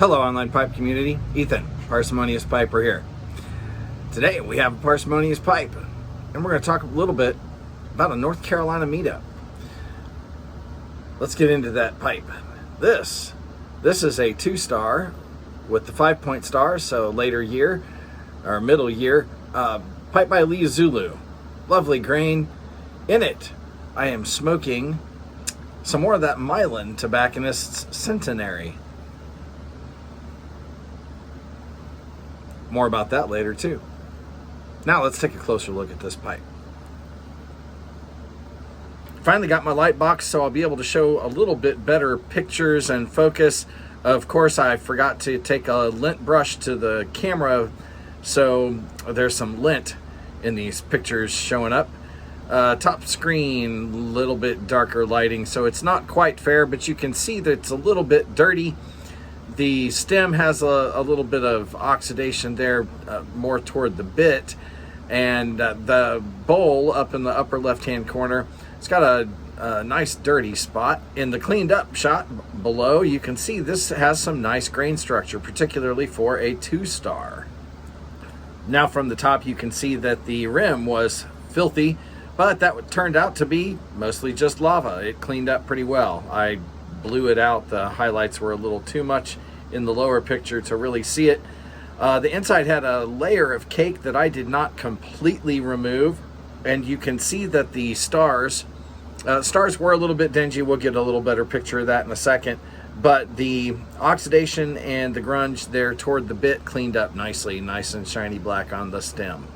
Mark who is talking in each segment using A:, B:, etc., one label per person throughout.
A: Hello, online pipe community. Ethan, Parsimonious Piper here. Today we have a Parsimonious pipe, and we're going to talk a little bit about a North Carolina meetup. Let's get into that pipe. This is a 2-star with the 5-point star, so later year or middle year. Pipe by Zulu. Lovely grain. In it, I am smoking some more of that Mylan Tobacconist's Centenary. More about that later too. Now let's take a closer look at this pipe. Finally got my light box, so I'll be able to show a little bit better pictures and focus. Of course, I forgot to take a lint brush to the camera, so there's some lint in these pictures showing up. Top screen, a little bit darker lighting, so it's not quite fair, but you can see that it's a little bit dirty. The stem has a little bit of oxidation there, more toward the bit, and the bowl up in the upper left-hand corner, it's got a nice dirty spot. In the cleaned up shot below, you can see this has some nice grain structure, particularly for a 2-star. Now from the top, you can see that the rim was filthy, but that turned out to be mostly just lava. It cleaned up pretty well. I blew it out. The highlights were a little too much in the lower picture to really see it. The inside had a layer of cake that I did not completely remove, and you can see that the stars were a little bit dingy. We'll get a little better picture of that in a second, but the oxidation and the grunge there toward the bit cleaned up nicely, nice and shiny black on the stem.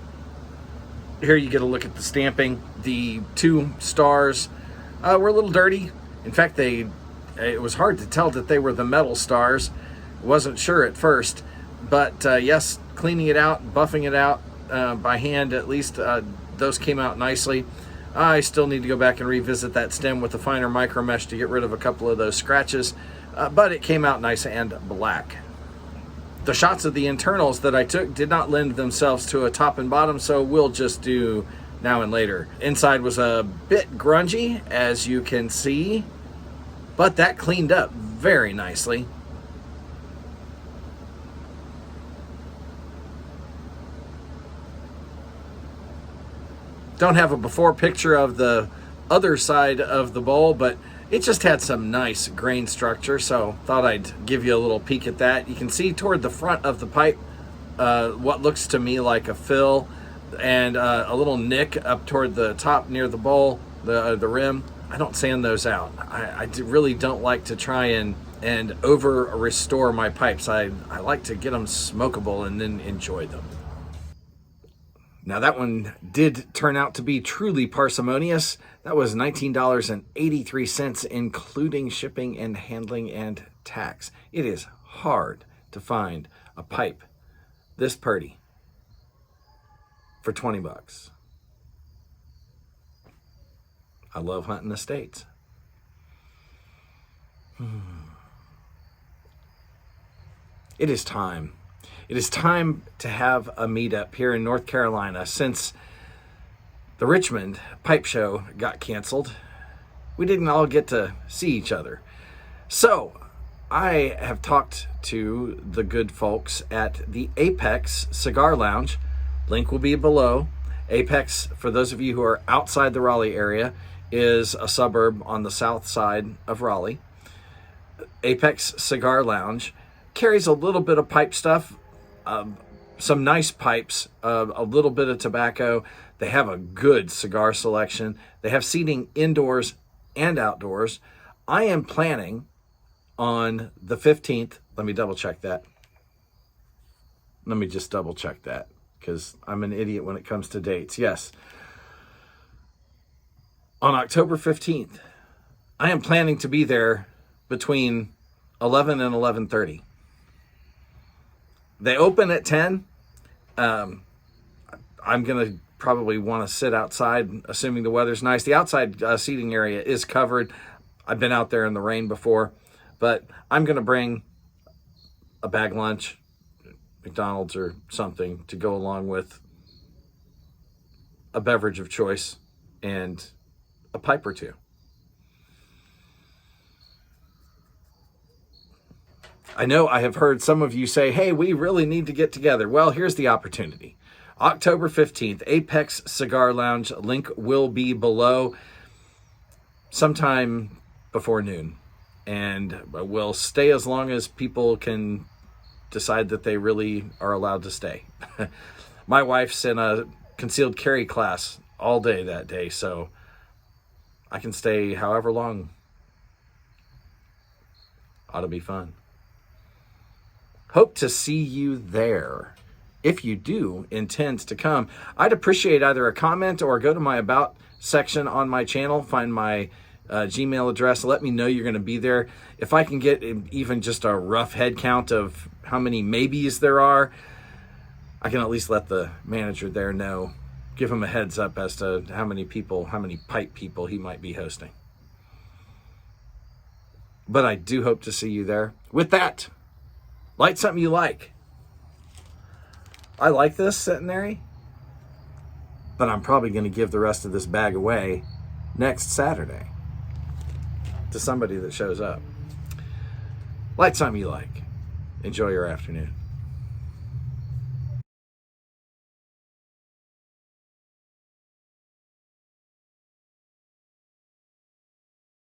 A: Here you get a look at the stamping. The 2 stars were a little dirty. In fact, it was hard to tell that they were the metal stars. Wasn't sure at first, but yes, cleaning it out, buffing it out by hand, at least those came out nicely. I still need to go back and revisit that stem with a finer micro mesh to get rid of a couple of those scratches, but it came out nice and black. The shots of the internals that I took did not lend themselves to a top and bottom, so we'll just do now and later. Inside was a bit grungy, as you can see, but that cleaned up very nicely. Don't have a before picture of the other side of the bowl, but it just had some nice grain structure, so thought I'd give you a little peek at that. You can see toward the front of the pipe what looks to me like a fill and a little nick up toward the top near the bowl, the rim. I don't sand those out. I really don't like to try and over restore my pipes. I like to get them smokable and then enjoy them. Now that one did turn out to be truly parsimonious. That was $19.83, including shipping and handling and tax. It is hard to find a pipe this purty for 20 bucks. I love hunting the States. It is time. It is time to have a meetup here in North Carolina. Since the Richmond Pipe Show got canceled, we didn't all get to see each other. So I have talked to the good folks at the Apex Cigar Lounge. Link will be below. Apex, for those of you who are outside the Raleigh area, is a suburb on the south side of Raleigh. Apex Cigar Lounge carries a little bit of pipe stuff, some nice pipes, a little bit of tobacco. They have a good cigar selection. They have seating indoors and outdoors. I am planning on the 15th. Let me double check that. Let me just double check that because I'm an idiot when it comes to dates. Yes. On October 15th, I am planning to be there between 11 and 11:30. They open at 10. I'm going to probably want to sit outside, assuming the weather's nice. The outside seating area is covered. I've been out there in the rain before, but I'm going to bring a bag lunch, McDonald's or something, to go along with a beverage of choice and a pipe or two. I know I have heard some of you say, hey, we really need to get together. Well, here's the opportunity. October 15th, Apex Cigar Lounge. Link will be below sometime before noon. And we'll stay as long as people can decide that they really are allowed to stay. My wife's in a concealed carry class all day that day, so I can stay however long. Ought to be fun. Hope to see you there. If you do intend to come, I'd appreciate either a comment or go to my About section on my channel, find my Gmail address, let me know you're going to be there. If I can get even just a rough head count of how many maybes there are, I can at least let the manager there know, give him a heads up as to how many people, how many pipe people he might be hosting. But I do hope to see you there. With that, light something you like. I like this centenary, but I'm probably going to give the rest of this bag away next Saturday to somebody that shows up. Light something you like. Enjoy your afternoon.